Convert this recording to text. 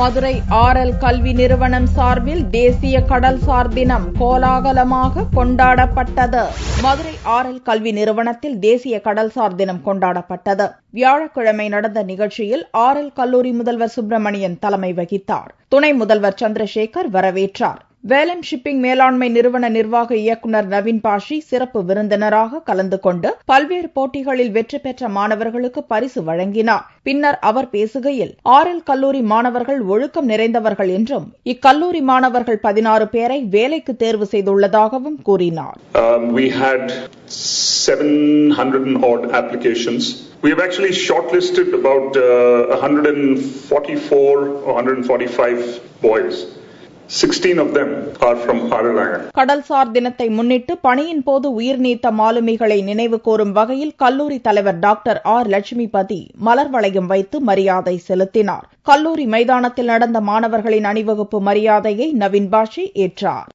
Madurai RL கல்வி நிறுவனம் சார்பில் தேசிய கடல்சார் தினம் கோலாகலமாக கொண்டாடப்பட்டது. மதுரை RL கல்வி நிறுவனத்தில் தேசிய கடல்சார் தினம் கொண்டாடப்பட்டது. வியாழக்கிழமை நடந்த நிகழ்ச்சியில் RL கல்லூரி முதல்வர் சுப்பிரமணியன் தலைமை வகித்தார். துணை முதல்வர் சந்திரசேகர் வரவேற்றார். வேலம் ஷிப்பிங் மேலாண்மை நிறுவன நிர்வாக இயக்குநர் நவீன் பாஷி சிறப்பு விருந்தினராக கலந்து கொண்டு பல்வேறு போட்டிகளில் வெற்றி பெற்ற மாணவர்களுக்கு பரிசு வழங்கினார். பின்னர் அவர் பேசுகையில் RL கல்லூரி மாணவர்கள் ஒழுக்கம் நிறைந்தவர்கள் என்றும் இக்கல்லூரி மாணவர்கள் 16 பேரை வேலைக்கு தேர்வு செய்துள்ளதாகவும் கூறினார். We had 700 odd applications. We have actually shortlisted about 144 or 145 boys. 16 of them are from RL. கடல்சார் தினத்தை முன்னிட்டு பணியின் போது உயிர் நீத்த மாலுமிகளை நினைவு கூறும் வகையில் கல்லூரி தலைவர் டாக்டர் R. லட்சுமிபதி மலர் வளையம் வைத்து மரியாதை செலுத்தினார். கல்லூரி மைதானத்தில் நடந்த மாணவர்களின் அணிவகுப்பு மரியாதையை நவீன் பாஷி ஏற்றார்.